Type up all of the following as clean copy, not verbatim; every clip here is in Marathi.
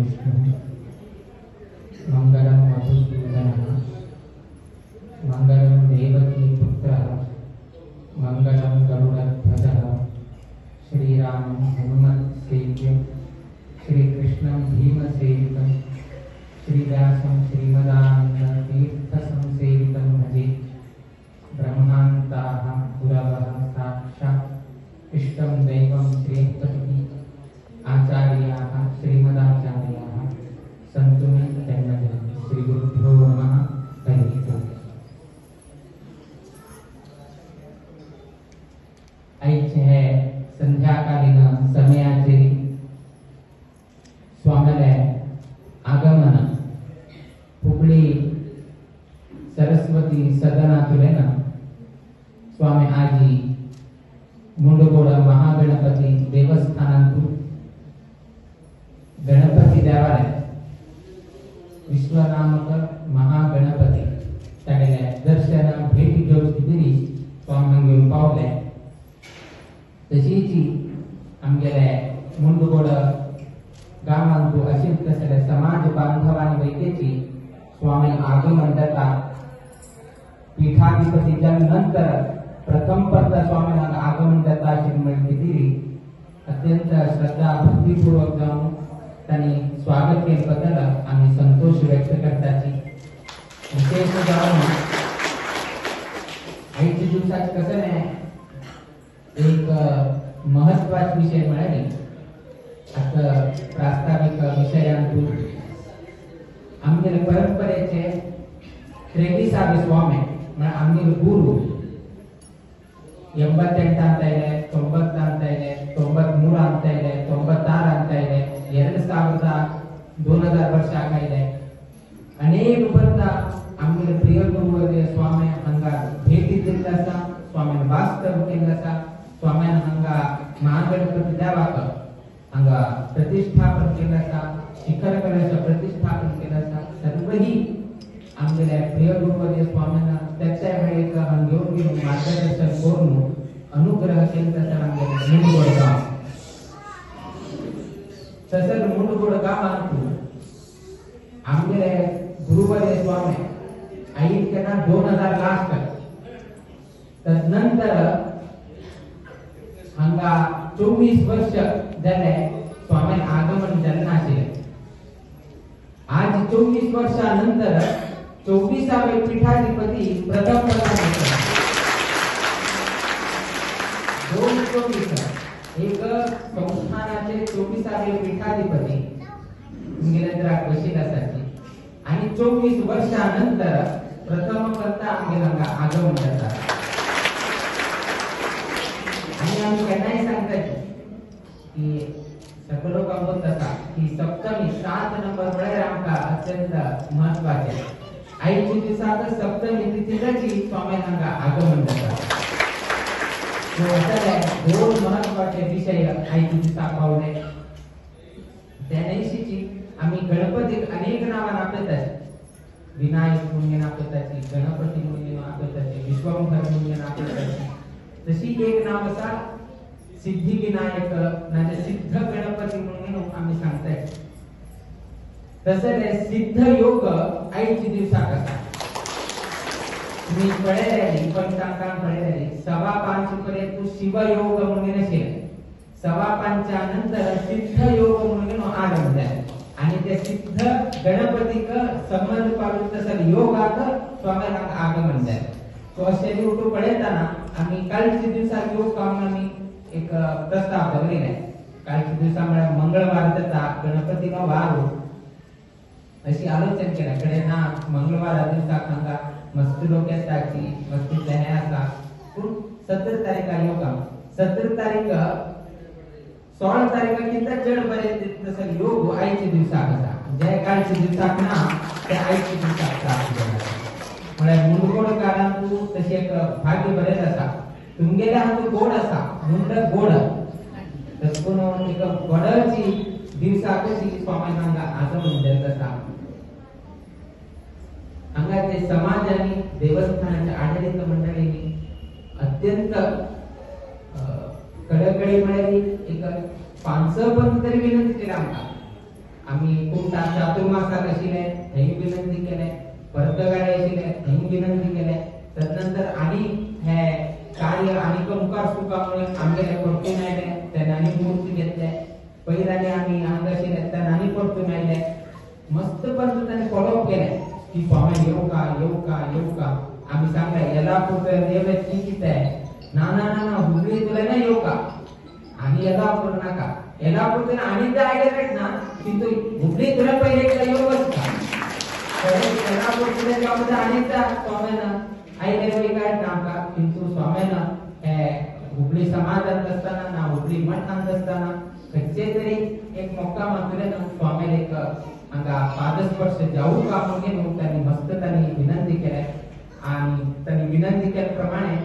विष्णु मंगलम मधुसूदन मंगलम देवकी पुत्र मंगलम गरुड़ध्वज श्रीराम हनुमत सेव्य श्रीकृष्ण भीमसेवितं श्रीव्यासं श्रीमदानंद तीर्थ संसेवितं भजे ब्रह्मान्ताः गुरवः साक्षात् इष्टं दैवं श्रीपतिः आचार्याः श्रीमदाचार्याः सन्तु मे जन्मजन्म श्रीगुरुभ्यो नमः हरिः ओम्। आईचे है संध्याकालीन समयाचे स्वामीले आगमन हुबळी सरस्वती सदनातुलेन स्वामी आजी मुंडगोड महागणपती देवस्थानांतू गणपती देवालय विश्वनामक महागणपती ताडेले दर्शन भेटी घेवची स्वामी घेवन पावले तशीची आमगेले मुंडगोड गामांतू अशीच कसले समाज बांधवांनी वैकेची स्वामी आगमन जाता पीठाधिपती नंतर प्रथम पद स्वामी आगमन जाता अशी म्हणली अत्यंत श्रद्धा भक्तीपूर्वक जाऊन त्यांनी स्वागत केल्याबद्दल आम्ही संतोष व्यक्त करताची विशेष जाऊन आईच्या दिवसात कसं नाही एक महत्वाचा विषय मिळाली आता प्रास्ताविक विषयांतून आमगे परंपरेचे 23 स्वामी म्हणजे आमगे गुरु 88 ಅಂತ ಇದೆ 90 ಅಂತ ಇದೆ 93 ಅಂತ ಇದೆ 96 ಅಂತ ಇದೆ 2000 ವರ್ಷ ಆಗಿದೆ ಅನೇಕ ಬಂದ आमगे प्रिय गुरुवर्य स्वामी हंगा भेटी दिल्लासा स्वामी वास्तव केलासा स्वामी हंगा महागणपती देवाक हंगा प्रतिष्ठापन केलासा शिखर कलेचं प्रतिष्ठापन केलासा सर्वही आमगे प्रिय गुरुवर्य स्वामींना त्याच्या वेळी एक योग्य मार्गदर्शन करून अनुग्रह केला आमगे मुंडगोड गाव तसंच मुंडगोड गावांतू आमगे गुरुवर्य स्वामी आई केना 2000 लास्ट तदनंतर हंगा 24 वर्ष झाले स्वामी आगमन जन्माचे आज 24 वर्षानंतर 24वे पीठाधिपती प्रथम पदावर 24 एक संस्थानाचे 24वे पीठाधिपती इंग्रजांना बशीलासाठी आणि 24 वर्षानंतर प्रथम करता आमगेला आगमन करतात आणि आम्ही त्यांनाही सांगतात की सकलो का बोलता की सप्तमी 7 नंबर वेळेर आमका अत्यंत महत्वाचे आईची दिवसात सप्तमी तिथीची स्वामी हांगा आगमन जाता तो असे दोन महत्वाचे विषय आईची दिवसा पावले त्या दिवशीची आम्ही गणपती अनेक नावांना आपतात विनायक म्हणून आपतात गणपती म्हणून आपतात विश्वंभर म्हणून आपतात तशी एक नाव असा सिद्धिविनायक म्हणजे सिद्ध गणपती म्हणून आम्ही सांगताय तसं सिद्ध योग आईची दिवसा कसा तुम्ही पळेले पंचांगान पळेले 5:15 पर्यंत शिवयोग म्हणून असेल 5:15 नंतर सिद्ध योग म्हणून आरंभ झाला आणि ते सिद्ध गणपतीक संबंध पाडून तसं योगात स्वामीला आगमन झालं तो असे उठू पळेताना आम्ही कालच्या दिवसात योग काम आम्ही एक प्रस्ताव बघलेला आहे कालच्या दिवसामुळे मंगळवार जाता गणपतीला वार अशी आलोचना केला कडे ना मंगळवार दिवसाक हांगा मस्त लोक येताची मस्तीतले हे आसा पूण 17 तारीख योगा 17 तारीख 16 तारीखा चढ बरे तसं योग आईच्या दिवसाक आसा जे कालच्या दिवसाक ना ते आईच्या दिवसाक म्हणजे मुंडगोडकारांतू तशी एक भाग्य बरेच आसा तुमगेल्या हातून गोड आसा मुंड गोड तसकून एक गोडाची दिवसाकची स्वामी हांगा आगमन जात आसा हांगा ते समाज आणि देवस्थानाच्या आडಳಿತ मंडळींनी अत्यंत कळकळी मिळाली एक 500 पण तरी विनंती केली आमका आम्ही खूप चातुर्मासात आशिल्ले थंय विनंती केले, परतगाडे आशिल्ले थंय विनंती केले, तदनंतर आणि हे कार्य आणि मुखार सुकामुळे आमगेले परतून आयले, त्यांनी मूर्ती घेतले, पहिल्याने आम्ही हांगा आशिल्ले त्यांनी परतून आयले, मस्त पण त्यांनी फॉलोअप केले की स्वामी येऊ का येऊ का येऊ का. आम्ही सांगले याला पुत्र देवाची किती आहे, ना ना ना ना हुबळी तुला नाही येऊ का, आणि याला करू नका, याला पुत्र आणि ते आयले ना की तू हुबळी तुला पहिले एकदा येऊच का, याला पुत्र त्यामध्ये अनेकदा स्वामीनं आईले काय काम का, किंतु स्वामीनं हुबळी समाजात असताना ना हुबळी मठात असताना कच्चे तरी एक मोका मात्र स्वामीला एक हांगा पादस्पर्श जाऊ का म्हणून त्यांनी मस्त त्यांनी विनंती केली, आणि त्यांनी विनंती केल्याप्रमाणे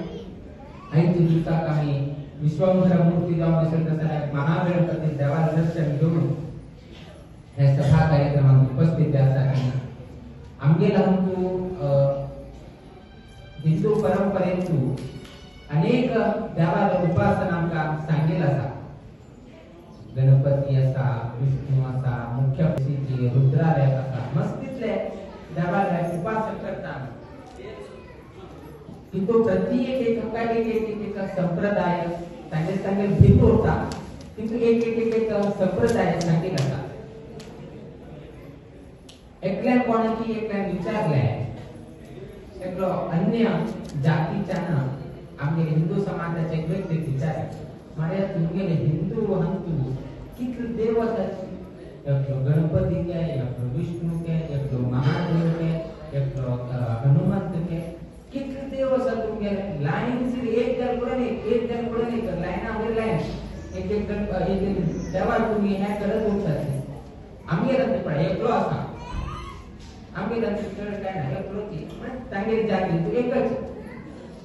आईच्या दिवसाक आम्ही विश्वंभर मूर्ती जाऊन असेल तसं महागणपती देवाला दर्शन घेऊन हे सभा कार्यक्रमात उपस्थित आसा. आमगेला हिंदू परंपरेतून अनेक देवाला उपासना आमकां सांगितलं आसा. गणपती असा, विष्णू असा, मुख्य प्रसिद्धी रुद्रालय असा, मस्तीतले देवाला उपासना करतात. किंतु प्रत्येक एक संप्रदाय तांगे भिन्न होता, किंतु एक संप्रदाय सांगितला जाता. एकल्यान कोणाची एकल्यान विचारले एकलो अन्य जातीच्या ना आमगे हिंदू समाजाचे एक व्यक्ती विचार मारे तुमगेले हिंदू हंतू कितले देव आसात, एकलो गणपती के, एकलो विष्णू के, एकलो महादेव के, एकलो हनुमंत के, कितले देव आसात तुमगेले. लाईन से एक जन पडून एक लाईना वर लाईन एक देवा तुम्ही हे करत उरतात. आमगे रंत पडा एकलो आसा, आमगे रंत काय ना एकलो की तांगे जाती तू एकच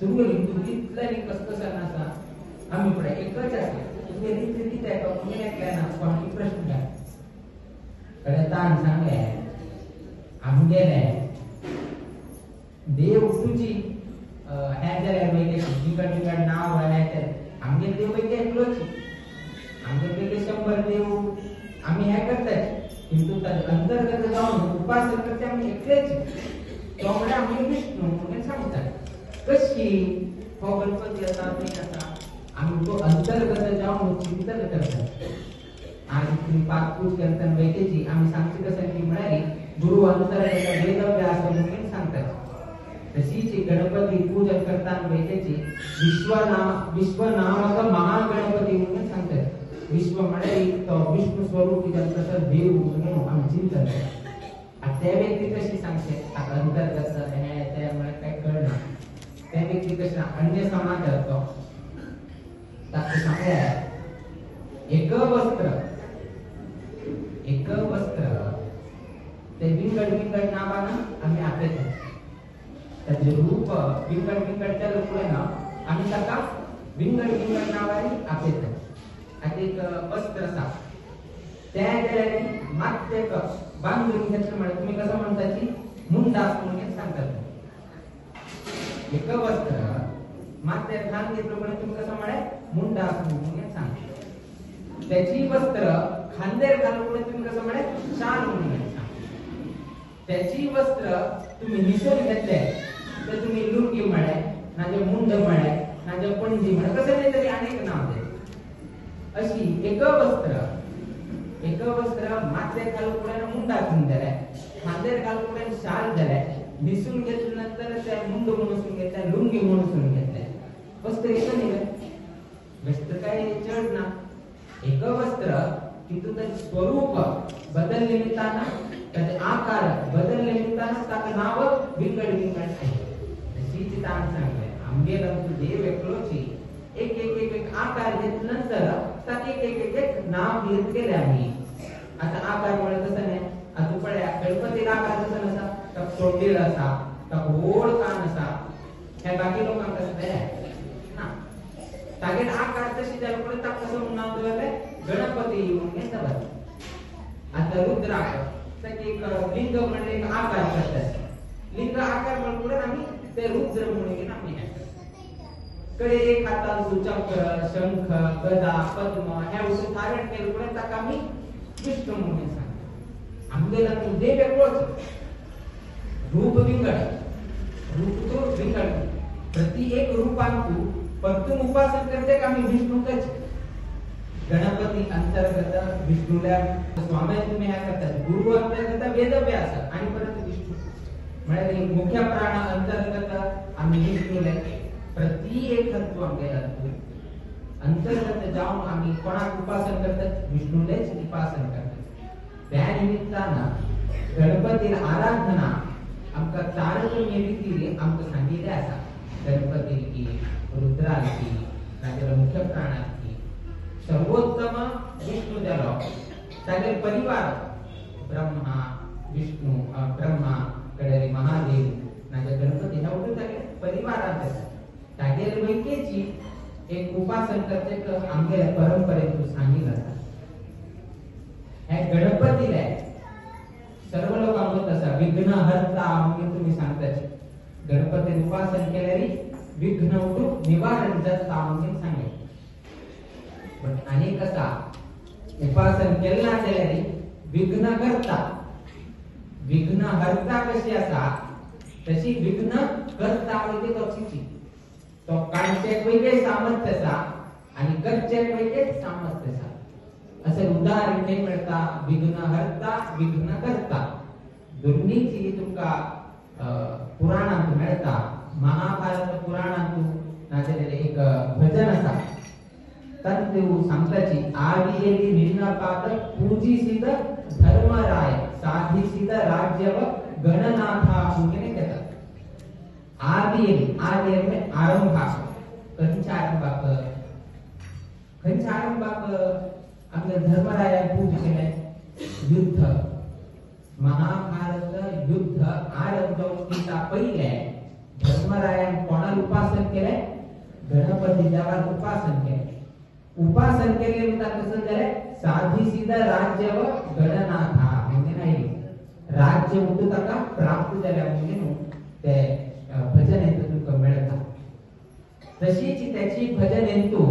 तुम्ही हिंदू कितले कसं आसा, आम्ही पडा एकच आसा. तुम्ही रीती किती आहे का तुम्ही ऐकलाय ना कोणती प्रश्न काय कडे ताण सांगले आमगेले देव तुझी हे जाल्यार वयले बिकट नाव आहे तर आमगे देव वयले एकलोच, आमगे वयले 100 देव आम्ही हे करतात, किंतु त्या अंतर्गत जाऊन उपासना करते आम्ही एकलेच. त्यामुळे आम्ही विष्णू म्हणून सांगतात. कशी हो गणपती असा ते असा आम्ही तो अंतर्गत जाऊन चिंतन करतात. आणि तुम्ही पाठपूज करताना वैद्यची आम्ही सांगतो कसं की म्हणाली गुरु अंतर्गत वेदव्यास म्हणून सांगतात. तशीच गणपती पूजन करताना वैद्यची विश्वनामक महागणपती म्हणून सांगतात. विश्व म्हणाली तो विष्णू स्वरूपी तसं देव म्हणून आम्ही चिंतन करतात. त्या व्यक्ती कशी सांगते अंतर्गत हे त्यामुळे काय कळणार, त्या व्यक्ती कशा अन्य समाज असतो एक वस्त्र ते विंगड नावानं आम्ही आपले त्याचे रूप विंगडच्या लोकांना आम्ही त्याका विंगड नावाने आपले एक वस्त्र असा त्या माते बांधून घेतलं म्हणजे तुम्ही कसं म्हणता की मुंडास म्हणून सांगतात. एक वस्त्र माते घाल घेतलं म्हणजे तुम्ही कसं म्हणे मुंडास म्हणून सांगता. त्याची वस्त्र खांदेर घालून म्हणजे तुम्ही कसं म्हणे शाल म्हणून सांगता. त्याची वस्त्र तुम्ही निसर्ग घेतले तर तुम्ही लुंगी म्हणे नाजे मुंड म्हणे नाजे पणजी म्हणे कसं नाही तरी अनेक नाव दे. अशी एक वस्त्र माते घालून मुंडा झालाय, खांदेर घालून शाल झालाय, निसून घेतल्यानंतर त्या मुंड म्हणून घेतल्या, लुंगी म्हणून घेतल्या. वस्त्र एक निघाल वस्त्र काय चढ ना एक वस्त्र किंतु त्याचे स्वरूप बदलले निमित्तानं त्याचे आकार बदलले निमित्तानं त्याचं नाव विंगड आहे. तशी ताण सांगले आमगेला देव एकलोची एक आकार घेतल्यानंतर त्यात एक नाव घेत गेले आम्ही. आता आकार मुळे कसं नाही आता पड्या गणपतीला आकार कसं नसा तर सोडलेला असा तर गोड कान असा हे बाकी लोकांना कसं नाही ना तागेट आकार तशी त्याला पुढे ताक कसं नाव दिलं गणपती म्हणून घेतात. आता रुद्राक्ष त्याची एक लिंग म्हणजे एक आकार करतात, लिंग आकार म्हणून पुढे आम्ही ते रुद्र म्हणून आम्ही कडे एक हातात चक्र शंख गदा पद्म ह्या वस्तू धारण केलं पुढे ताक आम्ही विष्णू म्हणून सांगतो. आमगेला तुझे वेगळोच रूप विंगड रूप तो विंगड प्रति एक रूपांतु परतून उपासन करते का मी विष्णूकच गणपती अंतर्गत विष्णूला स्वामी तुम्ही ह्या करतात गुरु अंतर्गत वेदव्यास आणि परत विष्णू म्हणजे मुख्य प्राण अंतर्गत आम्ही विष्णूला प्रति एक तत्व आमगेला अंतर्गत जाऊन आम्ही कोणाक उपासन करतात विष्णूलेच उपासन करतात त्या निमित्तानं गणपती आराधना आमका तारतम्य रीतीने आमका सांगितले असा गणपती की रुद्राची नाहीतर मुख्य प्राणाची सर्वोत्तम विष्णू द्यालो सगळे परिवार ब्रह्मा विष्णू ब्रह्मा कडे महादेव नाहीतर गणपती ह्या उठून सगळे परिवारात तागेर वैकेची एक उपासन करते आमच्या परंपरेतून सांगितलं ह्या गणपतीला सर्व लोक म्हणत असा विघ्नहर्ता म्हणजे तुम्ही सांगताच गणपती उपासन केल्याने विघ्न उठून निवारण जाता म्हणजे सांगेल पण अनेक असा उपासन केला केल्याने विघ्न हर्ता कशी असा तशी विघ्न करता म्हणजे तशीची तो कांचेक वेगळे सामर्थ्य असा आणि करचेक वेगळे सामर्थ्य असा असे उदाहरण नाही मिळता विघ्न हर्ता विघ्न करता दोन्हीची तुमका पुराणांत मिळता महाभारत पुराणांत नाचलेले एक भजन असा तत्व सांगताची आदियेली निर्णपात पूजिसित धर्मराय साधिसित राज्यव गणनाथा म्हणजे कहतात आदियेली म्हणजे आरंभाक कंचा आरंभाक आपल्या धर्मराया पूजा केले युद्ध महाभारत युद्ध आरंभता पहिले धर्मरायान कोणाला उपासन केले गणपती देवाला उपासन केले म्हणता कसं झाले साधिसित राज्य व गणनाथा म्हणजे नाही राज्य उठता प्राप्त झाल्या म्हणजे ते भजन येतो तुमका मिळता तशीच त्याची भजन येतो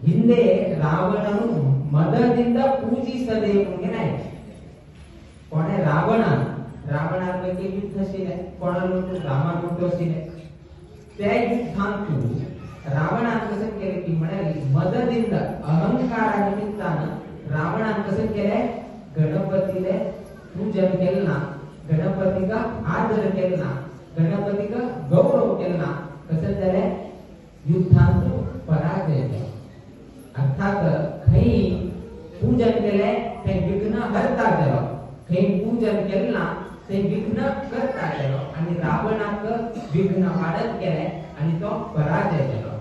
ಹಿಂದೆ ರಾವಣನು ಮದದಿಂದ ಪೂಜಿಸದೆ ಮುಗಿನಾಯ कोणे रावणापैकी युद्ध शिले कोणाला रामानोटो शिले त्या युद्धांतू रावणान कसं केले की म्हणाली मदದಿಂದ अहंकारानिमित्तानं रावणान कसं केले गणपतीले पूजन केलना गणपतीचा आदर केलना गणपतीचा गौरव केलना कसं झाले युद्धांतू पराजय अर्थात काही पूजन केले ते विघ्न हरता केलं काही पूजन केलं ते विघ्न करता केलं आणि रावणाक विघ्न वाढत गेले आणि तो पराजय केला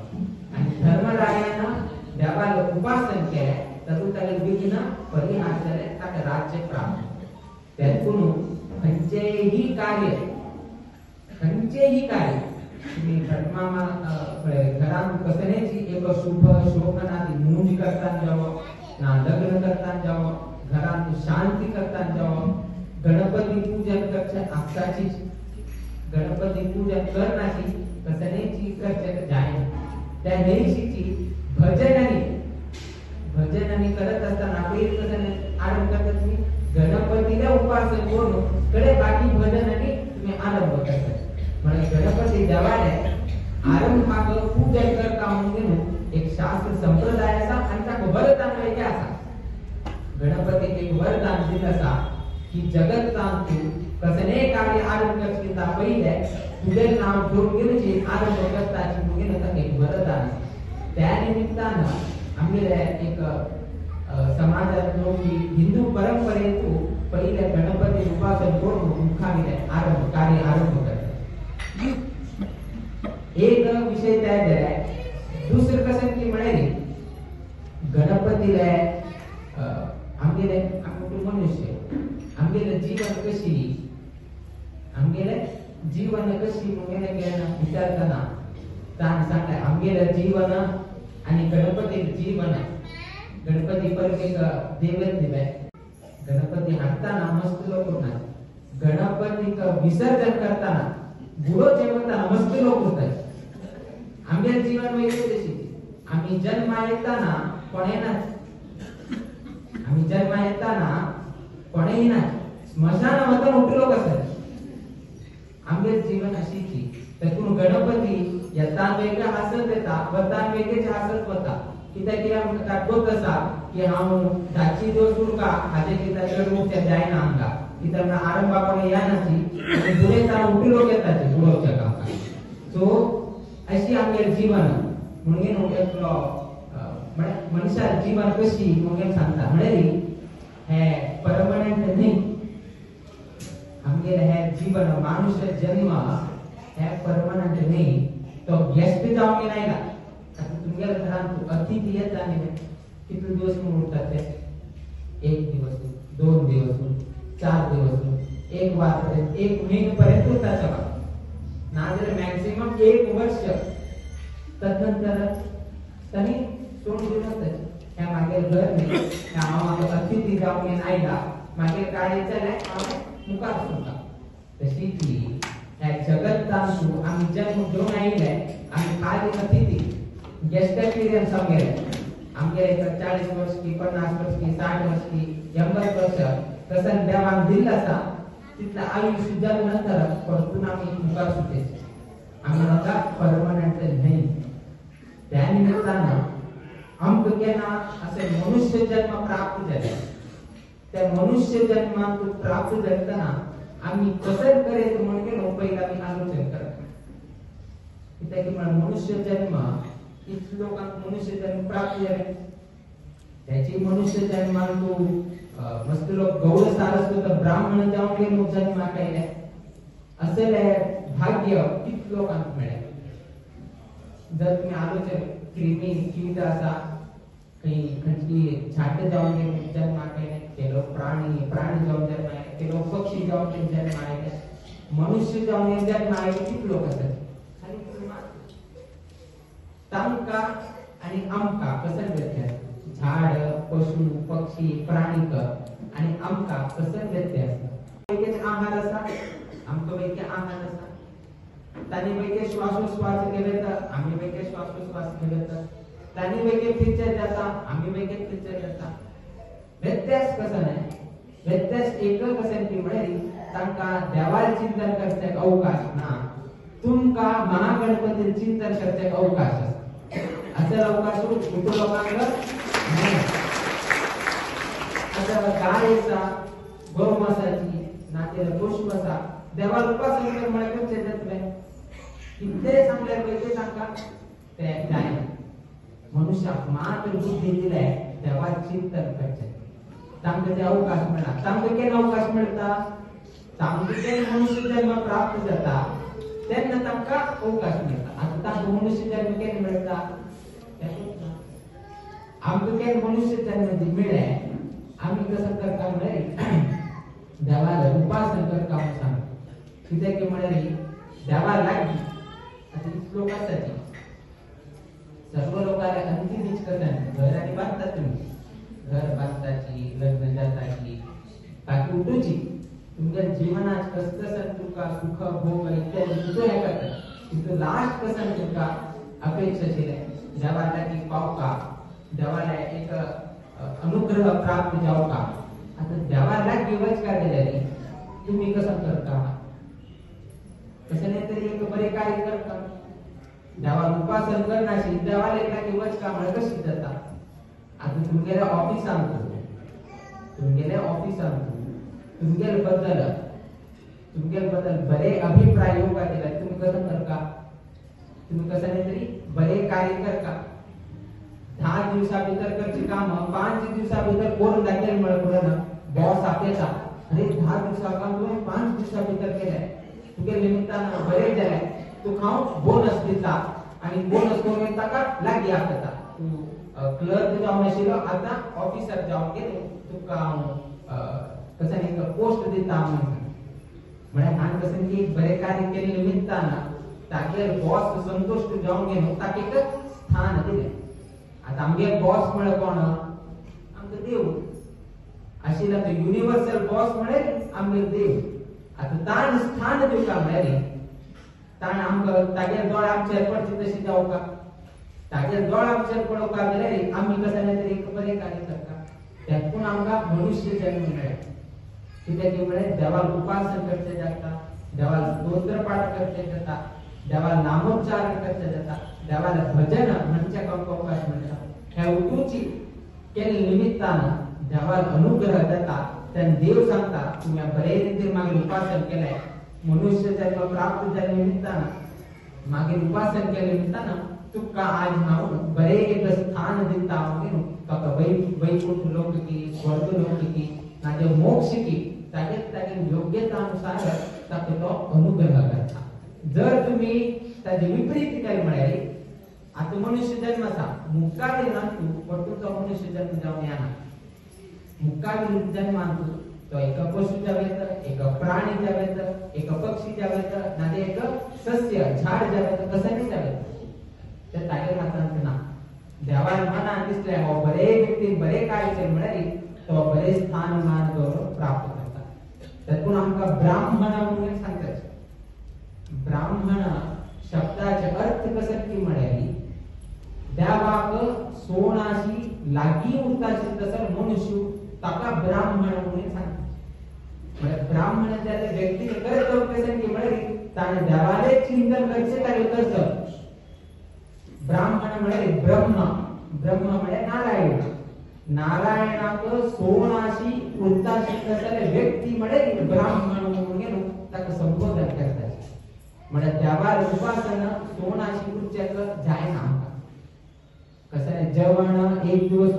आणि धर्मरायानं देवाला उपासन केले तर त्याला विघ्न परिहार झाले त्याला राज्य प्राप्त त्यातून खंचेही कार्य तुम्ही घटमामा घरात कसनेची एक शुभ शोभनाची मुंज करताना जावं ना लग्न करताना जावं घरात शांती करताना जावं गणपती पूजन करते आत्ताची गणपती पूजन करण्याची कसनेची करते जाय त्या नेशीची भजनाने करत असताना आपली कसने आरंभ करतात तुम्ही गणपतीला उपासन करून कडे बाकी भजनाने तुम्ही आरंभ करता म्हणजे गणपती देवाला आरंभाग पूजन करता म्हणून एक शास्त्र संप्रदाय असा आणि त्याक वरदान वेगळे असा गणपती एक वरदान दिलं असा की जगत तांतू कसने कार्य आरंभ करता पहिले तुझे नाव घेऊन गेल्याची आरंभ करताची म्हणून एक वरदान त्या निमित्तानं आम्हाला एक समाजात हिंदू परंपरेतून पहिले गणपती उपासन करून मुखाविले कार्य आरंभ करतात एक विषय तयार झालाय दुसरं कसं की म्हणाली गणपतीला आमगेले मनुष्य आमगेले जीवन कशी म्हणून विचारताना सांगताय आमगेले जीवन आणि गणपती जीवन गणपती पर एक देवत दिलाय गणपती हाकताना मस्त लोक होणार गणपती विसर्जन करताना बुडो जेवताना मस्त लोक होतात आमच्या जीवन वेगळे तशी आम्ही जन्म येताना कोणी ना स्मशान वतन उठलो कसं आमगे जीवन अशीची त्यातून गणपती येतान वेगळा हसत येता वतान वेगळेच हसत होता कित्याक की आमकां दाखवत आसा की हांव 10 दिवस उरका हाजे कित्याक रूप जायना आमकां कित्याक आरंभा कोणी या नाची आणि पुढे जाऊन उठलो घेताचे बुडोवच्या कामाक सो अशी आमगे जीवन म्हणून एकलो मनशार जीवन कशी म्हणून सांगता म्हणजे हे परमनंट नाही आमगे हे जीवन मनुष्य जन्म हे परमनंट नाही तो व्यस्त जाऊन नाही का आता तुमच्या घरात अतिथी येत आणि किती दिवस उरतात ते 1 दिवस 2 दिवस 4 दिवस 1 वारपर्यंत 1 महिन्यापर्यंत उरतात नाजर मॅक्सिमम 1 वर्ष तदनंतर तरी सोडून दिलं त्या मागे घर नाही त्या अतिथी जाऊन आयला मागे काळी चालय मुखार सुद्धा तशी ती या जगतांतू आम्ही जन्म घेऊन आयले आम्ही खाली अतिथी गेस्ट एक्सपिरियन्स आमगेले आमगेले 40 वर्ष की 50 वर्ष की 60 वर्ष की 80 वर्ष तसं देवान दिलं असा तिथलं आयुष्य जगल्यानंतर परतून आम्ही मुखार सुटे आम्ही नका परमनंट नाही त्या निमित्तानं आमकां असे मनुष्य जन्म प्राप्त झाले त्या मनुष्य जन्मात प्राप्त जाताना आम्ही कसं करायचं म्हणून पहिला मी आलोचन करत कित्याक की मनुष्य जन्म इतके लोकांक मनुष्य जन्म प्राप्त झाले त्याची मनुष्य जन्मात तो मस्त लोक गौड सारस्वत ब्राह्मण जाऊन गेलो जन्म केले असले भाग्य किती लोकांक मिळाले जर तुम्ही आलोचन क्रिमी कीट असा काही खंडली झाट जाऊन जन्म केले ते लोक प्राणी जाऊन जन्म आहे ते लोक पक्षी जाऊन जन्म आहे मनुष्य जाऊन जन्म आहे किती लोक असतात तांका आणि आमका कसं व्यत्यास झाड पशु पक्षी प्राणी आणि आमका कसं व्यत्यास वेगळेच आहार असा आमका वेगळे आहार असा तानी वेगळे श्वासोश्वास घेले तर आम्ही वेगळे श्वासोश्वास घेले तर तानी वेगळे पिक्चर जाता आम्ही वेगळे पिक्चर जाता व्यत्यास कसं नाही व्यत्यास एकच कसं की म्हणजे तांका देवाचे चिंतन करण्याचा अवकाश ना तुमका महागणपती चिंतन करण्याचा अवकाश असं अवकाश कुठं लोकांना नाही आता गायचा गोमासाची नातेला पशुचा देवाला उपासना कर मला कसं येतात नाही किती चांगल्या पैसे सांगा ते नाही मनुष्य मात्र बुद्धी दिलाय देवा चिंतन करते चांगले अवकाश मिळा चांगले अवकाश मिळता चांगले मनुष्य जन्म प्राप्त जाता त्यांना तांका अवकाश मिळता आता तांका मनुष्य जन्म केले मिळता आमके मनुष्य जन्म मिळे आम्ही कसं करता म्हणजे देवाला उपासना करता सांग किती की म्हणजे देवा लागली आता लोकांसाठी सर्व लोकांना अंतिम करतात घर आणि बांधतात तुम्ही घर बांधताची लग्न जाताची बाकी उठूची तुमच्या जीवनात कसं कसं तुमका सुख भोग इत्यादी तुझं हे करतात तिथं लास्ट कसं तुमका अपेक्षा केल्या देवाला की पाव का देवाला एक अनुग्रह प्राप्त जाऊ का आता देवाला केवळ कार्य तुम्ही कसं करता कसं नाही तरी एक बरे कार्य करता देवा उपासन करण्याची देवाला एकदा केवळ काम कशी जाता आता तुमगेल्या ऑफिस आणतो तुमगेल बद्दल बरे अभिप्राय योगा दिला तुम्ही कसं करता तुम्ही कसं नाही तरी बरे कार्य करता 10 दिवसाभितर करची काम 5 दिवसाभितर करून दाखल मिळवलं बॉस आपल्याचा अरे 10 दिवसा काम तुम्ही 5 दिवसाभितर केलंय तुझ्या निमित्तानं बरेच झाले तू खाऊ बोनस देता आणि बोनस कोण येता का लागी आता तू क्लर्क जाऊन असेल आता ऑफिसर जाऊन गेले तू काम कसं नाही पोस्ट देता म्हणजे हा कसं की बरे कार्य केले निमित्तानं ताके बॉस संतुष्ट जाऊन गेलो ताके स्थान दिले आता आमगे बॉस म्हणे कोण आमचं देव अशीला तो युनिव्हर्सल बॉस म्हणे आमगे देव आता ताण स्थान देऊ का म्हणे ताण आमचं तागे दोळ आमच्या पडची तशी जाऊ का तागे दोळ आमच्या पडो का म्हणे आम्ही कसं नाही तरी एक बरे कार्य करता त्यातून आमका मनुष्य जन्म मिळेल कित्याक म्हळ्यार देवाक उपासन करचे जाता, देवाक स्तोत्र पाठ करचे जाता, देवाक नामोच्चार करचे जाता, देवाक भजन म्हणजे कंपोवपाक म्हणटा. हे उठूची केले निमित्तानं देवाक अनुग्रह जाता. तेन्ना देव सांगता तुम्ही बरे रीतीन मागीर उपासन केलें, मनुष्य जन्म प्राप्त जाल्या निमित्तानं मागीर उपासन केले निमित्तानं तुका आज हांव बरे एक स्थान दिता. म्हणून ताका वैकुंठ लोक की स्वर्ग लोक की नाजे मोक्ष की तागे योग्यतानुसार ताका तो अनुग्रह करता. जर तुम्ही ताजे विपरीत केलें म्हळ्यार आता मनुष्य जन्म आसा, मुक्कावी नातू परतून मनुष्य जन्म जावन येना. मुक्कावी जन्मांत तो एक पशु जावेत, एक प्राणी जावेत, एक पक्षी जावेत, नाजे एक सस्य झाड जावेत, कसांनी जावेत. ते तागे हातांत ना. देवान मनान दिसले हो बरे व्यक्ती बरे काय केले म्हळ्यार तो बरे स्थान मान गौरव प्राप्त करता. तातूंत आमकां ब्राह्मण म्हणून सांगतात. ब्राह्मण शब्दाचे अर्थ कसो की म्हळ्यार देवाक सोणाशी लागी उरताची तसर मनुष्य ताका ब्राह्मण म्हणून सांगता. म्हळ्यार ब्राह्मण जाल्या व्यक्ती करतो कसो की म्हळ्यार ताणे देवाले चिंतन करचे तागे करता. ब्राह्मण म्हळ्यार ब्रह्म, ब्रह्म म्हळ्यार नारायण. नारायणाक सोणाशी उरताची तसर व्यक्ती म्हळ्यार ब्राह्मण म्हणून ताका संबोधन करता. म्हळ्यार देवार उपासन सोणाशी उरचेक जायना आमकां. कसं जेवण एक दिवस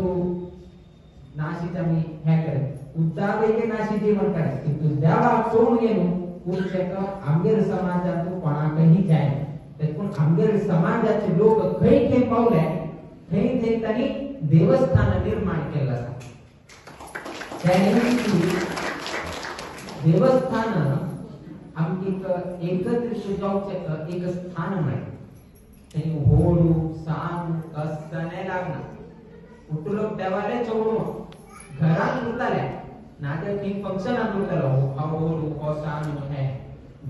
नाशीच आमी हे करत उद्दा वेगे नाशी जेवण करत, किंतु देवाक सोण घेवन उरचेक आमगेर समाजांत कोणाकय जायना. देखून आमगेर समाजाचे लोक खंय खंय पावले थंय थंय तांणी देवस्थान निर्माण केलें आसा. त्या निमित्त देवस्थान आमकां एकत्रित जावचें एक स्थान मेळ्ळें. थंय होडू सांग कसने लागना. उठलो देवाले चवडू घरांत उरताले नाते थंय फंक्शनाक उरतालो. होडू हो सांग हे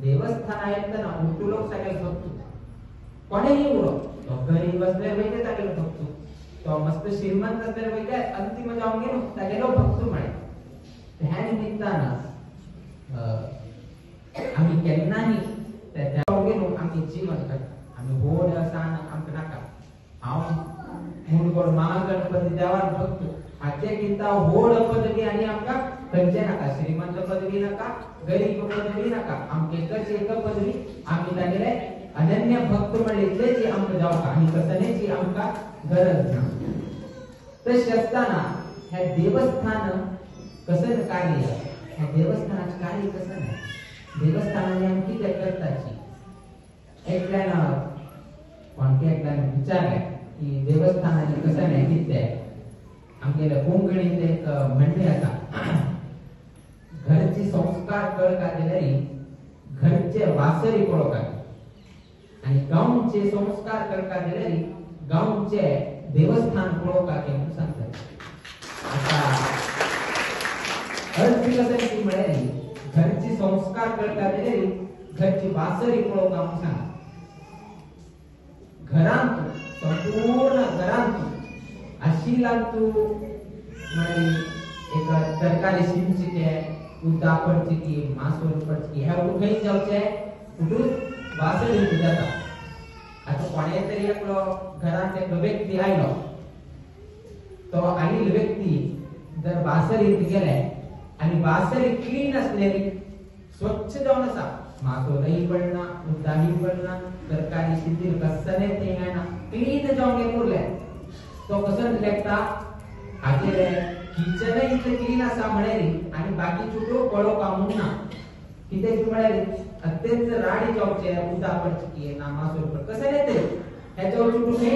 देवस्थान येतना उठलो सगळे भक्त कोणेही उरो. तो गरीब असल्यार वयता तागेलो भक्त, तो मस्त श्रीमंत असल्यार वयता अंतिम जावन गेलो तागेलो भक्त म्हळ्यार. ह्या निमित्तान आमी केन्नाही जावन गेलो आमी जीवन करता. आमी होड सांग आमकां नाका. हांव मुडगोड महागणपती देवाक भक्त. हाचे किंता होड पदवी आनी आमकां खंयचे नाका. श्रीमंत पदवी नाका, गरीब पदवी नाका. आमकां एकच एक पदवी. आमी तागेले अनन्य भक्त म्हणले जी आमकां जावता आनी कसनेची आमकां गरज ना. तशें आसतना हे देवस्थान कसं कार्य, हे देवस्थानाचें कार्य कसं ना. देवस्थानांनी आमी कितें करताची. एकल्यान कोणत्या एकल्यान विचारलें की देवस्थानांनी कसं नाही कितें. आमगेल्या कोंकणींत एक म्हणणें आसा, घरचे संस्कार कळका जाल्यार घरचे वासरी पळोवका आणि गांवचे संस्कार करता जाल्यार गांवचे देवस्थान पळोवका म्हणून सांगतात. आता अर्थ कसं की म्हळ्यार घरचे संस्कार करता जाल्यार घरची वासरी पळोवका म्हणून सांगतात. घरांत संपूर्ण घरांत अशी लागतू म्हळ्यार एक तरकारी शिंपची उद्दा पडची की मासोर पडची ह्या खंय जावचे कुठून वासरी जाता. आता कोणे तरी एकलो घरांत एक व्यक्ती आयलो, तो आयिल्लो व्यक्ती जर वासरीत गेले आणि वासरी क्लीन असलेली स्वच्छ जावन आसा, मासोरही पडना, उद्दाही पडना, तरकारी शिंदीर कसने ते ना, क्लीन जावन गेले उरले, तो कसं लेखता हाजेर किचन इतले क्लीन आसा म्हळ्यार आनी बाकी चुटो पळोवपा म्हणना. कितें म्हळ्यार अत्यंत राडी जावचे उदा पडची ना मासोर पड कसं येते ह्याच्यावर चुटून हे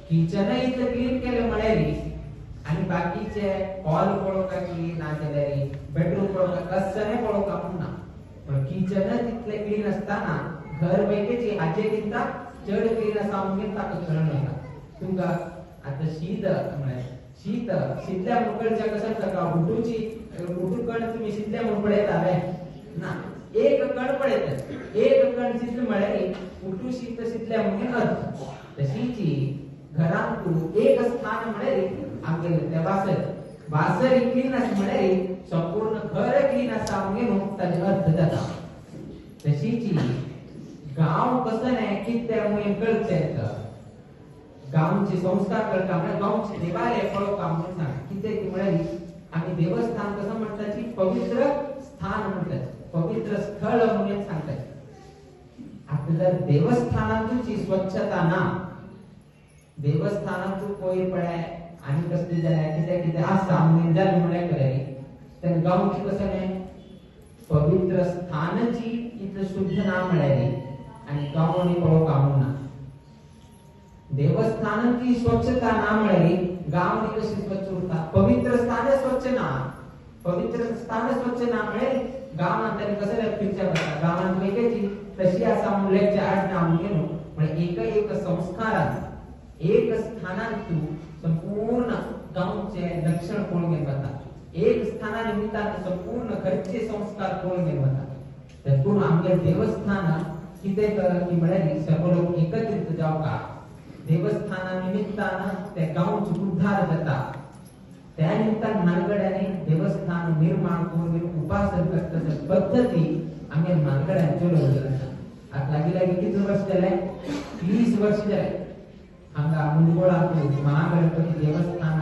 किचन इतले क्लीन केले म्हळ्यार आणि बाकीचे हॉल पळोवका की ना जाल्यार बेडरूम पळोवका कसने पळोवका म्हणना. पण किचन इतले क्लीन असताना घर वैकेची हाचे किंता चड क्लीन आसा म्हणून ताका कळण येता. तुमकां आता शीत म्हळ्यार शीत शितल्या मुकडच्या कसं करता उठूची उठू कण तुम्ही शितल्या म्हणून पळयताले ना, एक कण पळयतात, एक कण शितले म्हळ्यार उठू शीत शितल्या म्हणून अर्थ. तशीची घरांत एक स्थान म्हळ्यार आमगेले देवासर वासर क्लीन आस म्हळ्यार संपूर्ण घर क्लीन आसा म्हणून ताचो अर्थ जाता। तशीच गांव कसो न्हय कितें आमगे कळचें गांवचे संस्कार करता म्हणजे गांवचे देवालय पळोवपा म्हणून सांग कितें म्हळ्यार आमी देवस्थान कसं म्हणटा की पवित्र स्थान म्हणतात, पवित्र स्थळ म्हणून सांगतात। आपल्या देवस्थानांची स्वच्छता ना, देवस्थानातून कोयर पडाय आणि कसली जाल्यार कितें कितें आसा म्हणून जालें म्हळ्यार करे तर गांवची कसं न्हय पवित्र स्थानाची इतलं शुद्ध ना म्हळ्यार आणि गांवनी पळोवपा म्हणून देवस्थानाची स्वच्छता ना म्हळ्यार गांवनी कशी स्वच्छ उरता, पवित्र स्थान स्वच्छ ना, पवित्र स्थान स्वच्छ ना म्हळ्यार गांवांत तरी कसं जाल्यार पिक्चर जाता गांवांत वेगळीची तशी आसा म्हणून लेक्चर आड ना म्हणून म्हणजे एक संस्कारात एक स्थानात तू संपूर्ण गांवचे लक्षण पळोवन घेता, एक स्थाना निमित्तान संपूर्ण घरचे संस्कार पळोवन घेता। तेतून आमगे देवस्थान कितें कर की म्हळ्यार सर्व लोक एकत्रित जावका, देवस्थाना निमित्तान ते गांवचो उद्धार जाता, त्या निमित्तान मानगड्यांनी देवस्थान निर्माण करून उपासन करता पद्धती आमगे मानगड्यान चलवल्यो आसा। आता लागीं किती वर्ष जाले 30 वर्ष जाले हांगा मुंडगोळांत महागणपती देवस्थान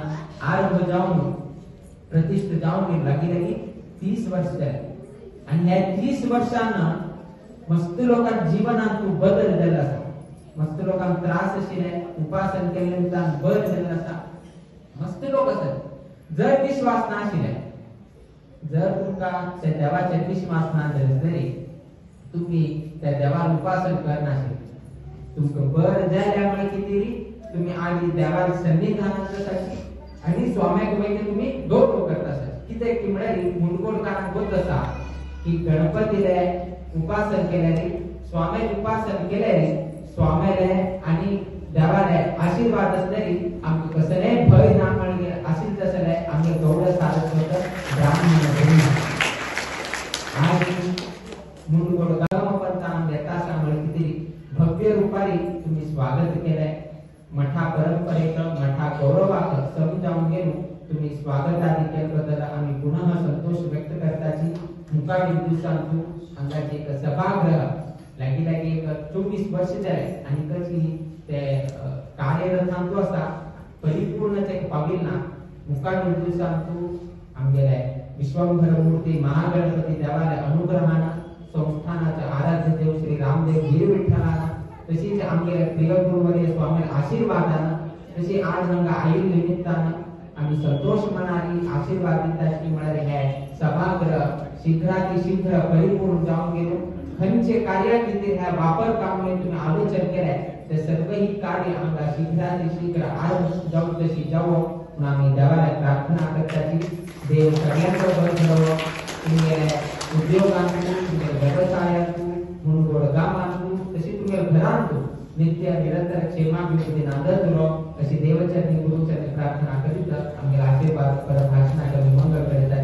आरंभ जावन प्रतिष्ठ जावन लागीं 30 वर्ष जाले आणि ह्या 30 वर्षांना मस्त लोकांच्या जीवनात बदल झाला आसा, मस्त लोकांक त्रास आशिल्ले उपासन केले निमित्तान बरे जाल्ले आसा, मस्त लोक आसात। जर विश्वास नाशिल्ले, जर तुमकां त्या देवाचेर विश्वास ना जाल्यार तुम्ही त्या देवान उपासन करनाशिल्ले तुमकां बरें जाल्या म्हळ्यार कितें तुम्ही आदी देवाच्या सन्निधानांत जाताची आणि स्वाम्याक वयता तुम्ही गौरव करता कितें की म्हळ्यार मुंडगोळकारांक गोत आसा की गणपतीले उपासन केल्यार स्वाम्याक उपासन केल्यार स्वाम्याले आणि देवाले आशीर्वाद असल्यारी आमकां कसलेय भय ना म्हणगे आशिल्ले जाल्यार आमगे गौरव सारस्वत ब्राह्मण आणि मुंडगोळ गांवांत येता आसा म्हळ्यार कितें भव्य रुपारी तुम्ही स्वागत केलें, मठा परंपरेक मठा गौरवाक समजावून घेऊन तुम्ही स्वागतादी केले बद्दल आम्ही पुनः संतोष व्यक्त करताची। मुखार दिवसांतू हांगाचे एक सभागृह लागीं एक 24 वर्ष जाले आणि कशी ते कार्यरतांतू आसा परिपूर्ण ते पाविल ना। मुखार दिवसांतू आमगेले विश्वंभर मूर्ती महागणपती देवालय अनुग्रहान संस्थानाचे आराध्य देव श्री रामदेव गिरी विठ्ठलान तशीच आमगे प्रिय गुरुवर्य स्वामी आशीर्वादान तशी आज हांगा आयिल्ले निमित्तान आम्ही संतोष मनाली आशीर्वाद दिताची म्हळ्यार हे सभागृह शीघ्र परिपूर्ण जावन गेलो। खंयचे कार्य खातीर ह्या वापर कामने तुम्ही आलोचन केले ते सर्व ही कार्य हांगा शीघ्र आज जावन तशी जावो म्हणून आम्ही देवाला प्रार्थना करताची। देव सगळ्यांचो बरो करो, तुमगे उद्योगांत तुमगे व्यवसायात मुंडगोळ गांवांत तशी तुमगे घरांत नित्य निरंतर क्षेमाभिवृद्धी नांदत उरो अशी देवचरणी गुरुचरणी प्रार्थना करीत आमगे आशीर्वाद परभाषणाक मंगळ करीत।